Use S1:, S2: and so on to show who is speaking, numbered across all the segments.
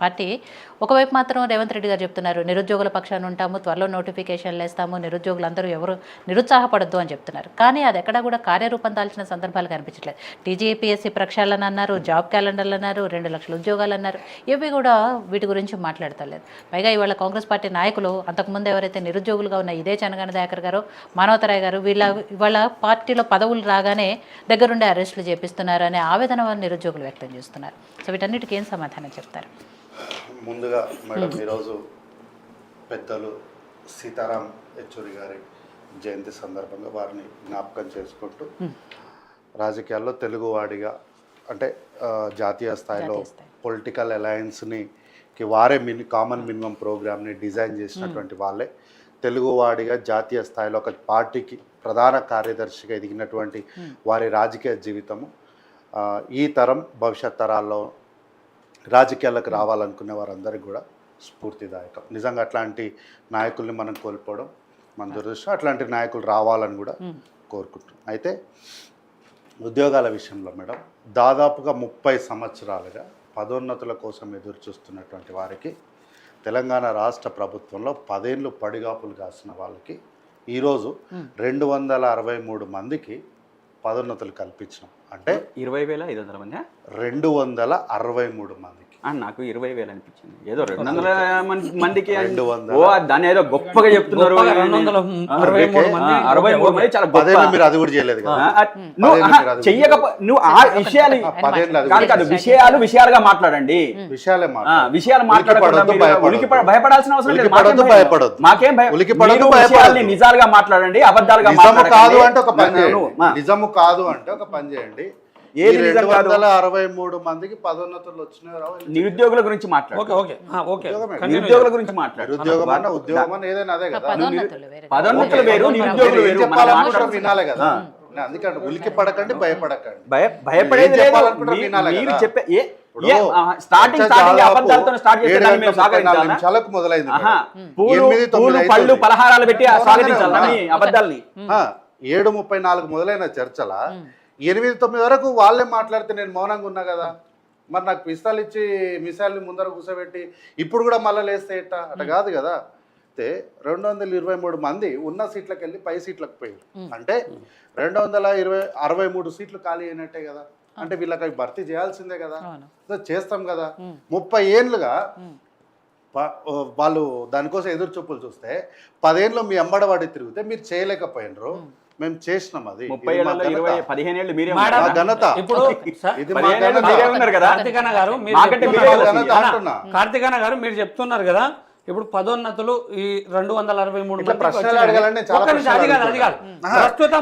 S1: Party ఒకవైపు మాత్రం రేవంత్ రెడ్డి గారు చెప్తున్నారు నిరుద్యోగుల పక్షాన ఉంటాము, త్వరలో నోటిఫికేషన్లు వేస్తాము, నిరుద్యోగులందరూ ఎవరు నిరుత్సాహపడద్దు అని చెప్తున్నారు. కానీ అది ఎక్కడా కూడా కార్యరూపం దాల్చిన సందర్భాలు కనిపించట్లేదు. టీజీపీఎస్సీ ప్రక్షాళన అన్నారు, జాబ్ క్యాలెండర్లు అన్నారు, 2 లక్షల ఉద్యోగాలు అన్నారు. ఇవి కూడా వీటి గురించి మాట్లాడతలేదు. పైగా ఇవాళ కాంగ్రెస్ పార్టీ నాయకులు అంతకుముందు ఎవరైతే నిరుద్యోగులుగా ఉన్న ఇదే చెనగాని దయాకర్ గారు, మానవతరాయ్ గారు ఇవాళ పార్టీలో పదవులు రాగానే దగ్గరుండే అరెస్టులు చేపిస్తున్నారు అనే ఆవేదన నిరుద్యోగులు వ్యక్తం చేస్తున్నారు. సో వీటన్నిటికీ ఏం సమాధానం చెప్తారు?
S2: ముందుగా మేడం ఈరోజు పెద్దలు సీతారాం యెచూరి గారి జయంతి సందర్భంగా వారిని జ్ఞాపకం చేసుకుంటూ రాజకీయాల్లో తెలుగువాడిగా అంటే జాతీయ స్థాయిలో పొలిటికల్ అలయన్స్ని వారే కామన్ మినిమం ప్రోగ్రామ్ని డిజైన్ చేసినటువంటి వాళ్ళే తెలుగువాడిగా జాతీయ స్థాయిలో ఒక పార్టీకి ప్రధాన కార్యదర్శిగా ఎదిగినటువంటి వారి రాజకీయ జీవితము ఈ తరం భవిష్యత్ తరాల్లో రాజకీయాలకు రావాలనుకునే వారందరికీ కూడా స్ఫూర్తిదాయకం. నిజంగా అట్లాంటి నాయకుల్ని మనం కోల్పోవడం మన దురదృష్టం. అట్లాంటి నాయకులు రావాలని కూడా కోరుకుంటున్నాం. అయితే ఉద్యోగాల విషయంలో మేడం దాదాపుగా 30 సంవత్సరాలుగా పదోన్నతుల కోసం ఎదురు చూస్తున్నటువంటి వారికి తెలంగాణ రాష్ట్ర ప్రభుత్వంలో 10 ఏళ్ళు పడిగాపులు కాసిన వాళ్ళకి ఈరోజు 263 మందికి పదోన్నతులు కల్పించినాం. అంటే
S3: 20,500 మంది
S2: 263 మందికి.
S3: నాకు 20,000 అనిపించింది. ఏదో 200 మందికి దాన్ని ఏదో గొప్పగా చెప్తున్నారు.
S4: 263
S3: మంది చాలా గొప్ప.
S2: మీరు అది కూడా చేయలేదు కదా,
S3: నువ్వు ఆ విషయాలు కాదు విషయాలుగా మాట్లాడండి. విషయాలు భయపడాల్సిన అవసరం లేదు. మాకేం భయం. నిజాలుగా మాట్లాడండి, అబద్ధాలుగా
S2: కాదు అంటే ఒక పని చేయండి. నిజము కాదు అంటే ఒక పని చేయండి. 263 మందికి పదోన్నతులు వచ్చినాయి.
S3: నిరుద్యోగుల గురించి నిరుద్యోగుల గురించి
S2: ఉద్యోగం ఏదైనా అదే కదా.
S3: పదోన్నతులు వేరు, నిరుద్యోగులు వేరు.
S2: వినాలి కదా. అందుకంటే ఉలికి పడకండి, భయపడకండి.
S3: భయపడేది మీరు చెప్పే
S2: నిమిషాలకు మొదలైంది.
S3: పళ్ళు పలహారాలు పెట్టి స్వాగతించాలి అబద్ధాలని.
S2: 7:34 మొదలైన చర్చల 8-9 వరకు వాళ్ళే మాట్లాడితే నేను మౌనంగా ఉన్నా కదా. మరి నాకు పిస్తాలు ఇచ్చి మిసైల్ని ముందర కూర్చోబెట్టి ఇప్పుడు కూడా మళ్ళీ లేస్తే ఎట్టా? అట్లా కాదు కదా. అయితే 223 మంది ఉన్న సీట్లకు వెళ్ళి పై సీట్లకు పోయారు. అంటే 263 సీట్లు ఖాళీ అయినట్టే కదా. అంటే వీళ్ళకి అవి భర్తీ చేయాల్సిందే కదా. చేస్తాం కదా. 30 ఏళ్ళుగా వాళ్ళు దానికోసం ఎదురు చూపులు చూస్తే 10 ఏళ్ళు మీ అంబడవాడి తిరిగితే మీరు చేయలేకపోయినరు. మేము చేసినాం. అది
S3: 15 ఏళ్ళు మీరే
S2: ఘనత.
S4: కార్తికన్న గారు మీరు చెప్తున్నారు కదా, ఇప్పుడు పదోన్నతులు ఈ 263
S2: ప్రశ్నలు అడగాలంటే
S4: ప్రస్తుతం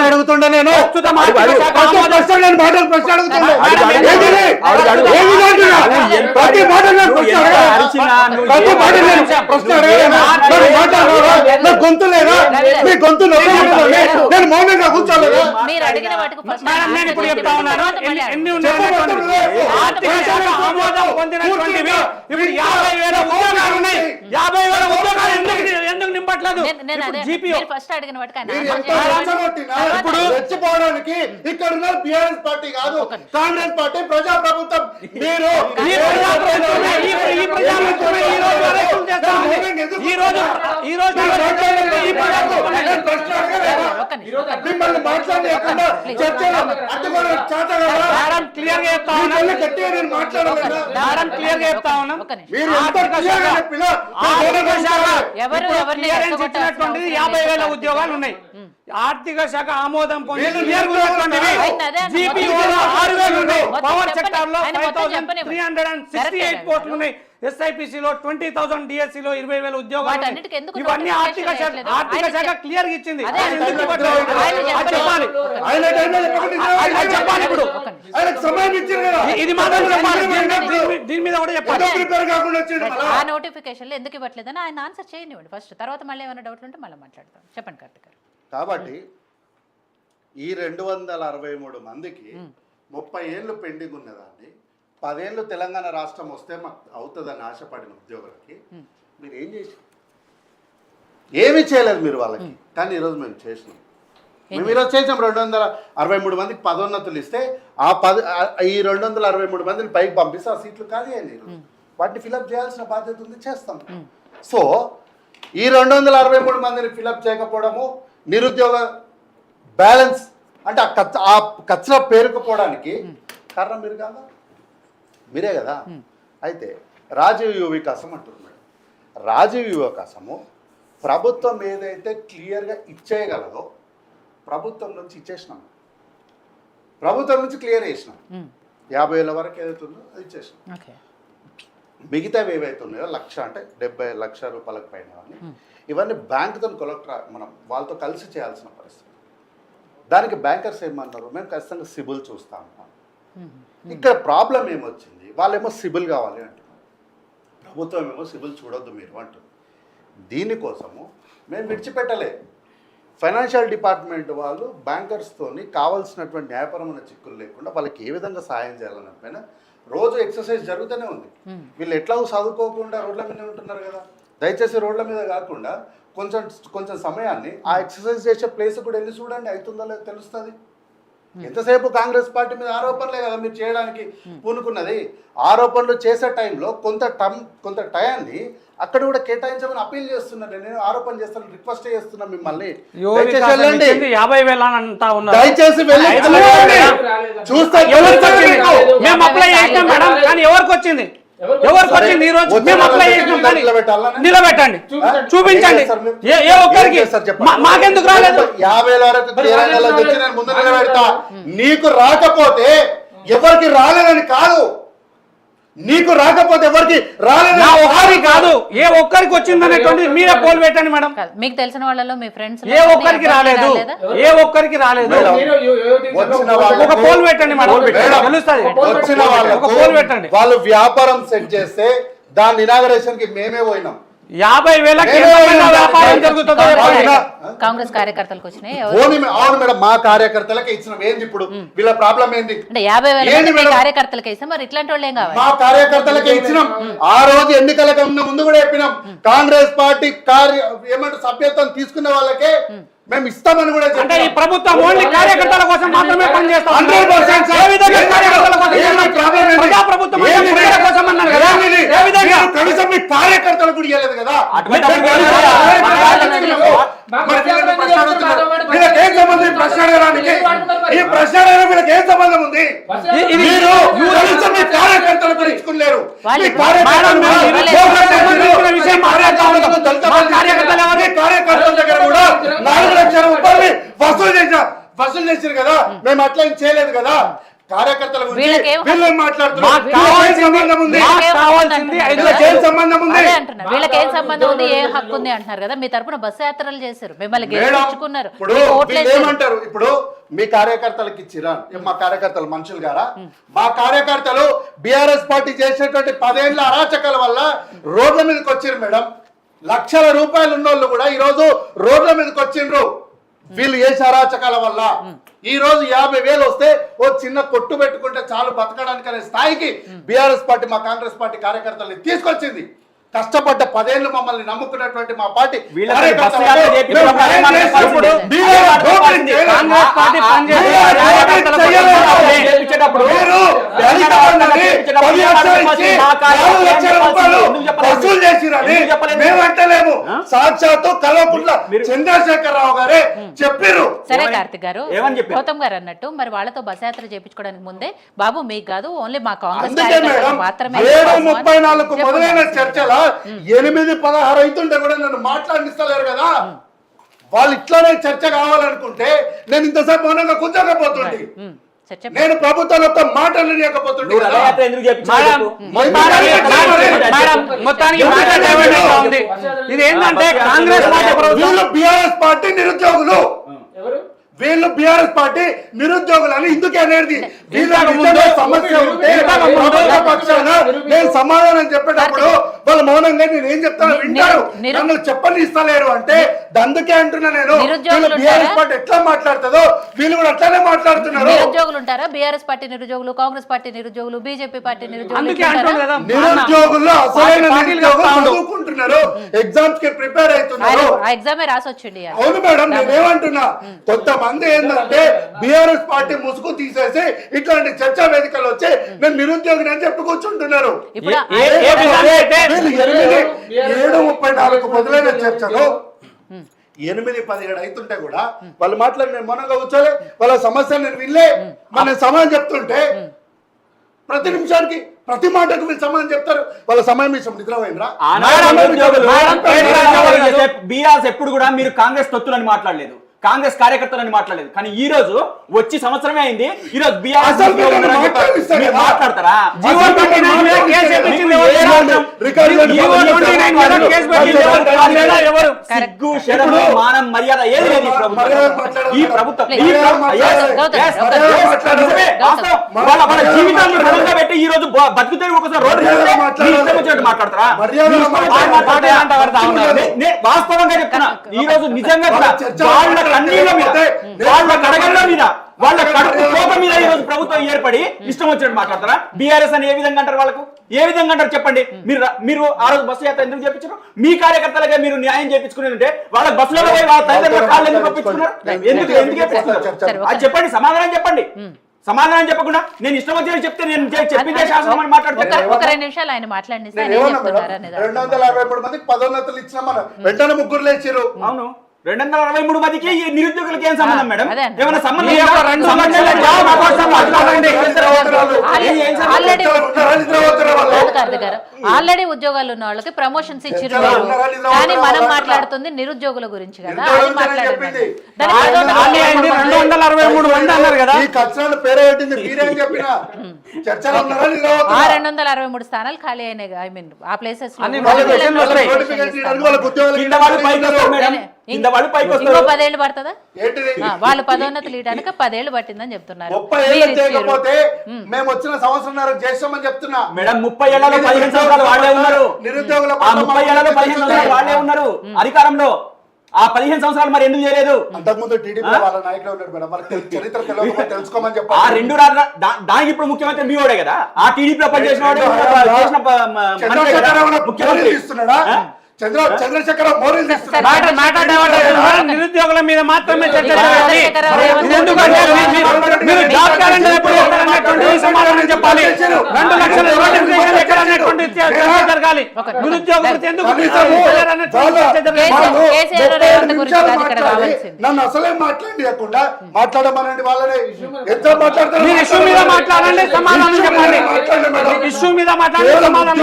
S2: అడుగుతుండే నేను గొంతు లేదా మీ గొంతు నేను మౌనంగా కూర్చోలేదు.
S4: నేను ఇప్పుడు చెప్తా ఉన్నాను. ఆర్థిక శాఖ ఆమోదం పొందినటువంటివి ఇప్పుడు 50,000 ఉద్యోగాలు ఉన్నాయి. 50,000 ఉద్యోగాలు ఎందుకు నింపట్లేదు?
S2: ఇప్పుడు రెచ్చిపోవడానికి ఇక్కడ ఉన్న బీఆర్ఎస్ పార్టీ కాదు, కాంగ్రెస్ పార్టీ, ప్రజాప్రభుత్వం. మీరు మిమ్మల్ని మాట్లాడకుండా చర్చలు
S4: క్లియర్ గా చెప్తా ఉన్నా. ఇచ్చినటువంటిది 50,000 ఉద్యోగాలు ఉన్నాయి. ఆర్థిక శాఖ ఆమోదం పొంది 6,000 ఉన్నాయి. పవర్ సెక్టార్ లో 5,368 పోస్టులు ఉన్నాయి. ఎస్ఐపిసిలో 20,000, డిఎస్సిలో 20,000 ఉద్యోగాలు. ఇవన్నీ ఆర్థిక శాఖ క్లియర్ గా ఇచ్చింది. చెప్పాలి ఇప్పుడు ఇది మాత్రం చెప్పాలి. దీని మీద కూడా చెప్పాలి.
S1: ఆ నోటిఫికేషన్ ఎందుకు ఇవ్వట్లేదని ఆయన ఆన్సర్ చేయనివ్వండి ఫస్ట్. తర్వాత మళ్ళీ ఏమైనా డౌట్లు ఉంటే మళ్ళీ మాట్లాడతాం. చెప్పండి కార్తిక్ గారు.
S2: కాబట్టి ఈ 263 మందికి 30 ఏళ్ళు పెండింగ్ ఉన్నదాన్ని 10 ఏళ్ళు తెలంగాణ రాష్ట్రం వస్తే మాకు అవుతుందని ఆశపడిన ఉద్యోగులకి మీరు ఏం చేసి ఏమీ చేయలేదు మీరు వాళ్ళకి. కానీ ఈరోజు మేము చేసినాం. మేము ఈరోజు చేసాం 263 మందికి పదోన్నతులు ఇస్తే ఈ 263 మందిని పైకి పంపిస్తే ఆ సీట్లు ఖాళీ అయ్యాయి. వాటిని ఫిలప్ చేయాల్సిన బాధ్యత ఉంది, చేస్తాం. సో ఈ 263 మందిని ఫిలప్ చేయకపోవడము, నిరుద్యోగ బ్యాలెన్స్ అంటే ఆ కచ్చరా పేరుకుపోవడానికి కారణం మీరు కాదా? మీరే కదా. అయితే రాజీవ్ యువ వికాసం అంటున్నారు మేడం. రాజీవ్ యువ వికాసము ప్రభుత్వం ఏదైతే క్లియర్గా ఇచ్చేయగలదో ప్రభుత్వం నుంచి ఇచ్చేసినాం. ప్రభుత్వం నుంచి క్లియర్ చేసినాం. 50,000 వరకు ఏదైతే ఉందో అది ఇచ్చేసినాం. మిగతావి ఏవైతే ఉన్నాయో 1,00,000 అంటే 70 లక్షల రూపాయలకు పైన ఇవన్నీ బ్యాంకుతో మనం వాళ్ళతో కలిసి చేయాల్సిన పరిస్థితి. దానికి బ్యాంకర్స్ ఏమన్నారు, మేము ఖచ్చితంగా సిబిల్ చూస్తాము. ఇక్కడ ప్రాబ్లం ఏమొచ్చింది, వాళ్ళేమో సిబిల్ కావాలి అంటున్నారు, ప్రభుత్వం ఏమో సిబిల్ చూడొద్దు మీరు అంటుంది. దీనికోసము మేము విడిచిపెట్టలే. ఫైనాన్షియల్ డిపార్ట్మెంట్ వాళ్ళు బ్యాంకర్స్తోని కావాల్సినటువంటి న్యాయపరమైన చిక్కులు లేకుండా వాళ్ళకి ఏ విధంగా సహాయం చేయాలని పైన రోజు ఎక్సర్సైజ్ జరుగుతూనే ఉంది. వీళ్ళు ఎట్లా చదువుకోకుండా రోడ్ల మీద ఉంటున్నారు కదా. దయచేసి రోడ్ల మీద కాకుండా కొంచెం సమయాన్ని ఆ ఎక్సర్సైజ్ చేసే ప్లేస్ కూడా వెళ్ళి చూడండి, అవుతుందో లేదో తెలుస్తుంది. ఎంతసేపు కాంగ్రెస్ పార్టీ మీద ఆరోపణలే కదా మీరు చేయడానికి పూనుకున్నది. ఆరోపణలు చేసే టైంలో కొంత టయాన్ని అక్కడ కూడా కేటాయించమని అప్పీల్ చేస్తున్నాను. నేను ఆరోపణ చేస్తాను, రిక్వెస్ట్ చేస్తున్నా మిమ్మల్ని, దయచేసి వెళ్ళండి.
S4: 50,000 అంటా ఉన్నారు.
S2: దయచేసి వెళ్ళి చూస్తే
S4: మేము అప్లై చేసినాం మేడం, కానీ ఎవరికి వచ్చింది? ఎవరికి వచ్చింది? ఈ రోజు మేము అప్లై చేసినాం, కానీ నిలబెట్టండి, చూపించండి. ఏ ఒక్కరికి మాకెందుకు రాలేదు?
S2: 50,000 వరకు తెచ్చి నేను ముందు నిలబెడతా. నీకు రాకపోతే ఎవరికి రాలేదని కాదు, నీకు రాకపోతే ఎవరికి రాలేదు
S4: ఒక్కరికి కాదు, ఏ ఒక్కరికి వచ్చిందనేటువంటి మీరే పోల్ పెట్టండి మేడం.
S1: మీకు తెలిసిన వాళ్ళలో మీ ఫ్రెండ్స్
S4: ఏ ఒక్కరికి రాలేదు, ఏ ఒక్కరికి రాలేదు. ఒక పోల్ పెట్టండి మేడం, తెలుస్తుంది.
S2: వచ్చిన వాళ్ళకు వాళ్ళు వ్యాపారం సెట్ చేస్తే దాని ఇనాగరేషన్ కి మేమే పోయినాం.
S4: 50,000 వ్యాపారం జరుగుతుందో
S1: కాంగ్రెస్ కార్యకర్తలకు వచ్చినాయి.
S2: అవును మేడం, మా కార్యకర్తలకి ఇచ్చినాం. ఏంది ఇప్పుడు వీళ్ళ ప్రాబ్లం ఏంది?
S1: అంటే 50,000 కార్యకర్తలకి ఇస్తాం, మరి ఇట్లాంటి వాళ్ళు ఏం కావాలి?
S2: మా కార్యకర్తలకి ఇచ్చినాం. ఆ రోజు ఎన్నికల కన్నా ముందు కూడా చెప్పినాం, కాంగ్రెస్ పార్టీ ఏమంటారు సభ్యత్వం తీసుకునే వాళ్ళకే మేము ఇస్తామని కూడా.
S4: అంటే ఈ ప్రభుత్వం ఓన్లీ కార్యకర్తల కోసం మాత్రమే పనిచేస్తాం.
S2: 100%
S4: ప్రజాప్రభుత్వం కోసం అన్నారు కదా, ఏ విధంగా
S2: కనీసం మీ కార్యకర్తలు కూడా ఇవ్వలేదు కదా. వీళ్ళకేం సంబంధం ప్రశ్న అడగడానికి? ఈ ప్రశ్న అడగడానికి వీళ్ళకి ఏం సంబంధం ఉంది? మీరు కనీసం మీ కార్యకర్తలు కూడా ఇచ్చుకోలేరు. కార్యకర్తల దగ్గర కూడా 4 లక్షల రూపాయలు వసూలు చేశారు కదా. మేము అట్లా ఏం చేయలేదు కదా. కార్యకర్తల గురించి
S1: వీళ్ళకి ఏం సంబంధం ఉంది, ఏ హక్కు ఉంది అంటున్నారు కదా. మీ తరపున బస్సు యాత్రలు చేశారు, మిమ్మల్ని గెలిపించుకున్నారు.
S2: ఏమంటారు ఇప్పుడు మీ కార్యకర్తలకు ఇచ్చిరా? మా కార్యకర్తలు మనుషులు గారా? మా కార్యకర్తలు బీఆర్ఎస్ పార్టీ చేసేటువంటి 10 ఏళ్ల అరాచకాల వల్ల రోడ్ల మీదకి వచ్చిర్రు మేడం. లక్షల రూపాయలు ఉన్నోళ్ళు కూడా ఈ రోజు రోడ్ల మీదకి వచ్చిండ్రు. వీళ్ళు చేసే అరాచకాల వల్ల ఈ రోజు 50,000 వస్తే ఓ చిన్న కొట్టు పెట్టుకుంటే చాలు బతకడానికి అనే స్థాయికి బీఆర్ఎస్ పార్టీ మా కాంగ్రెస్ పార్టీ కార్యకర్తల్ని తీసుకొచ్చింది. కష్టపడ్డ 10 ఏళ్ళు మమ్మల్ని నమ్ముకున్నటువంటి మా పార్టీ వసూలు చేసిరని మేమంటలేము. సాక్షాత్తు కల్వకుంట్ల చంద్రశేఖరరావు గారే చెప్పారు.
S1: సరే కార్తిక్ గారు, గౌతమ్ గారు అన్నట్టు మరి వాళ్ళతో బస్ యాత్ర చేయించుకోవడానికి ముందే బాబు మీకు కాదు ఓన్లీ మా కాంగ్రెస్ మాత్రమే
S2: 34 మొదలైన చర్చల 8-16 అవుతుంటే కూడా నన్ను మాట్లాడిస్తలేరు కదా. వాళ్ళు ఇట్లానే చర్చ కావాలనుకుంటే నేను ఇంతసేపు మౌనంగా కూర్చోకపోతుండే. నేను ప్రభుత్వం యొక్క మాటలు లేకపోతుండే.
S4: ఇది ఏంటంటే కాంగ్రెస్
S2: బీఆర్ఎస్ పార్టీ నిరుద్యోగులు, వీళ్ళు బీఆర్ఎస్ పార్టీ నిరుద్యోగులు అని ఇందుకే అనేది. వీళ్ళ సమస్య ఉంటే పక్షాన నేను సమాధానం చెప్పేటప్పుడు వాళ్ళు మౌనంగా నేను ఏం చెప్తాను వింటారు,
S1: నిరు-
S2: నన్ను చెప్పని ఇస్తలేరు అంటే అందుకే అంటున్నా నేను
S1: నిరుద్యోగులు
S2: బీఆర్ఎస్ పార్టీ ఎట్లా మాట్లాడుతుందో వీళ్ళు కూడా అట్లానే మాట్లాడుతున్నారు.
S1: నిరుద్యోగులు ఉంటారా? బీఆర్ఎస్ పార్టీ నిరుద్యోగులు, కాంగ్రెస్ పార్టీ నిరుద్యోగులు, బీజేపీ పార్టీ నిరుద్యోగులు
S4: అందుకే అంటున్నారు కదా,
S2: నిరుద్యోగుల్లో అసలైన నిరుద్యోగులు చదువుకుంటున్నారు, ఎగ్జామ్స్ కి ప్రిపేర్ అవుతున్నారు.
S1: ఆ ఎగ్జామే రాసొచ్చిండి.
S2: అవును మేడం, నేనేమంటున్నా కొంతమంది ఏంటంటే బీఆర్ఎస్ పార్టీ ముసుగు తీసేసి ఇట్లాంటి చర్చా వేదికలు వచ్చి నేను నిరుద్యోగిని అని చెప్పి కూర్చుంటున్నారు.
S1: ఇప్పుడు
S4: ఏ విధంగా అయితే
S2: 7:34 మొదలైన చర్చలు 8:17 అవుతుంటే కూడా వాళ్ళు మాట్లాడి నేను మౌనంగా కూర్చోలే, వాళ్ళ సమస్యలు నేను వినలే, మన సమాధానం చెప్తుంటే ప్రతి నిమిషానికి ప్రతి మాటకు మీరు సమాధానం చెప్తారు. వాళ్ళ సమయం ఇష్టం నిద్రపోయినరా?
S3: బీఆర్ఎస్ ఎప్పుడు కూడా మీరు కాంగ్రెస్ తొత్తులని మాట్లాడలేదు, కాంగ్రెస్ కార్యకర్తలని మాట్లాడలేదు. కానీ ఈ రోజు వచ్చి సంవత్సరమే అయింది, ఈ రోజు బీఆర్ఎస్ మాట్లాడతారా? సిగ్గు, శరము, మానం, మర్యాద ఏది లేదు ఈ ప్రభుత్వం. వాళ్ళ జీవితాన్ని బలంగా పెట్టి ఈ రోజు బతుకుతే ఒకసారి రోడ్డు మాట్లాడతారా? వాస్తవంగా చెప్తున్నా, ఈ రోజు నిజంగా వాళ్ళ కన్నీళ్ళ మీద, వాళ్ళ కడగళ్ళ మీద, వాళ్ళ కడుపు కోప మీద ఈ రోజు ప్రభుత్వం ఏర్పడి ఇష్టం వచ్చినట్టు మాట్లాడతారా? బీఆర్ఎస్ అని ఏ విధంగా అంటారు? వాళ్ళకు ఏ విధంగా అంటారు చెప్పండి. మీరు ఆ రోజు బస్సు యాత్ర ఎందుకు చేయించారు? మీ కార్యకర్తలకే మీరు న్యాయం చేయించుకుని ఉంటే వాళ్ళ బస్సులలో పోయి వాళ్ళ తల్లిదండ్రుల కాళ్ళు ఎందుకు పంపించుకున్నారు? ఎందుకు చేయించుకున్నారు? అది చెప్పండి, సమాధానం చెప్పండి. సమాధానం చెప్పకుండా నేను ఇష్టం వచ్చినట్టు చెప్తే నేను చెప్పిందే శాసనం అని మాట్లాడుతున్నా.
S1: ఒక 2 నిమిషాలు ఆయన మాట్లాడిస్తే
S2: 263 మందికి పదోన్నతులు ఇచ్చిన మన వెంటనే ముగ్గురు లేచారు.
S3: అవును, 263 మందికి ఈ నిరుద్యోగులకి ఏం సంబంధం మేడం? ఏమైనా సంబంధం?
S1: ఆల్రెడీ ఉద్యోగాలు ఉన్న వాళ్ళకి ప్రమోషన్స్ ఇచ్చారు, కానీ మనం మాట్లాడుతుంది నిరుద్యోగుల గురించి కదా. అది మాట్లాడండి.
S4: 263 మంది అన్నారు కదా,
S2: ఈ కక్షలను పేరు పెట్టింది మీరేం చెప్పినా చర్చలో ఉన్నారా?
S1: 263 స్థానాలు ఖాళీ అయినాయి. ఐ మీన్ ఆ ప్లేసెస్ ఇంకో 10 ఏళ్ళు పడుతుందా? వాళ్ళు పదోన్నతులు ఇవ్వడానికి 10 ఏళ్ళు పట్టిందని చెప్తున్నారు.
S2: 30 ఏళ్ళు చేయకపోతే మేము వచ్చిన సంవత్సరం చేస్తామని చెప్తున్నా
S3: మేడం. 30 ఏళ్లలో 15 సంవత్సరాలు వాళ్ళే ఉన్నారు నిరుద్యోగుల. 30 ఏళ్లలో 15 సంవత్సరాలు వాళ్ళే ఉన్నారు అధికారంలో. ఆ 15 సంవత్సరాలు మరి ఎందుకు చేయలేదు?
S2: అంతకుముందు టీడీపీ వాళ్ళ నాయకులు ఉన్నారు మేడం, వాళ్ళకి చరిత్ర తెలియకపోతే తెలుసుకోమని చెప్పి.
S3: ఆ 2 దానికి ఇప్పుడు ముఖ్యమంత్రి మీ వాడే కదా, ఆ టీడీపీలో పనిచేసిన వాడే ముఖ్యమంత్రి
S2: ఇస్తున్నాడా? చంద్రశేఖర మౌర్య
S4: నిరుద్యోగుల మీద మాత్రమే చర్చ జరగాలి. ఎందుకంటే మీరు జాబ్ క్యాలెండర్ ఎప్పుడు ఇస్తారనేటువంటి సమాధానం చెప్పాలి. 2 లక్షల నోటిఫికేషన్ ఎక్కడ అనేటువంటి చర్చ జరగాలి. నిరుద్యోగులకు ఎందుకు
S2: నన్ను అసలే మాట్లాడకుండా మాట్లాడమనండి. వాళ్ళని ఎంత మాట్లాడతారు?
S4: మీరు ఇష్యూ మీద మాట్లాడండి, సమాధానం చెప్పండి. ఇష్యూ మీద మాట్లాడండి, సమాధానం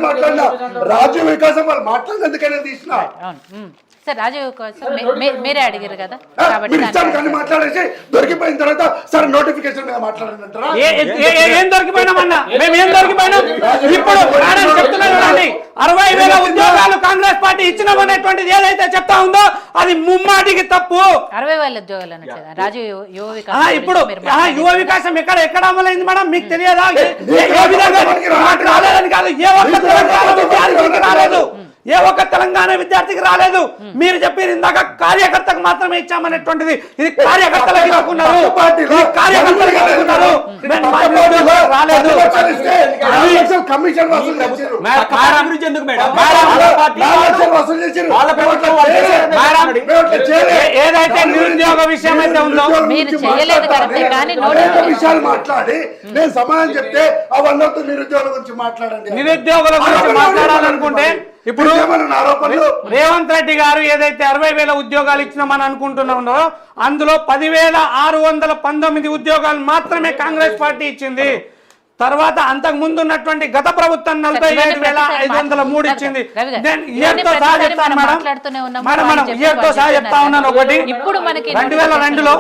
S2: మాట్లాడినా రాజ్య వికాసం వాళ్ళు మాట్లాడేందుకైనా తీసిన
S1: సార్ రాజీవ్ మీరే అడిగారు కదా,
S2: మాట్లాడేసి దొరికిపోయిన తర్వాత సార్ నోటిఫికేషన్ మీద మాట్లాడారంటారా?
S4: ఏం దొరికిపోయినామన్నా? మేము ఏం దొరికిపోయినాం? ఇప్పుడు చెప్తున్నాను, 60,000 ఉద్యోగాలు కాంగ్రెస్ పార్టీ ఇచ్చినామనేటువంటిది ఏదైతే చెప్తా ఉందో అది ముమ్మాటికి తప్పు.
S1: 60,000 ఉద్యోగాలు అనట్లేదు రాజీవ్ యువ వికాసం.
S4: ఇప్పుడు యువ వికాసం ఎక్కడ అమలైంది మేడం? మీకు తెలియదా? ఏ విధంగా రాలేదని కాదు, ఏ ఒక్క తెలంగాణ విద్యార్థికి రాలేదు, ఏ ఒక్క తెలంగాణ విద్యార్థికి రాలేదు. మీరు చెప్పారు ఇందాక కార్యకర్తకు మాత్రమే ఇచ్చామనేటువంటిది, ఇది కార్యకర్తలకు ఇవ్వకున్నారు, కార్యకర్తలకు ఇవ్వకున్నారు. రాలేదు.
S2: కమిషన్ వసూలు
S4: ఏదైతే నిరుద్యోగ విషయం అయితే ఉందో
S1: మీరు చేయలేదు కరెక్టే, కానీ
S2: విషయాలు మాట్లాడి నేను సమాధానం చెప్తే అవన్నతో నిరుద్యోగుల గురించి మాట్లాడండి.
S4: నిరుద్యోగుల గురించి మాట్లాడాలనుకుంటే ఇప్పుడు రేవంత్ రెడ్డి గారు ఏదైతే 60,000 ఉద్యోగాలు ఇచ్చినామని అనుకుంటున్నామో అందులో 10,619 ఉద్యోగాలు మాత్రమే కాంగ్రెస్ పార్టీ ఇచ్చింది. తర్వాత అంతకు ముందు ఉన్నటువంటి గత ప్రభుత్వం 47,503 ఇచ్చింది. ఇయర్తో సహా చెప్తాను మేడం, మనం ఇయర్తో సహా చెప్తా ఉన్నాను. ఒకటి 2002లో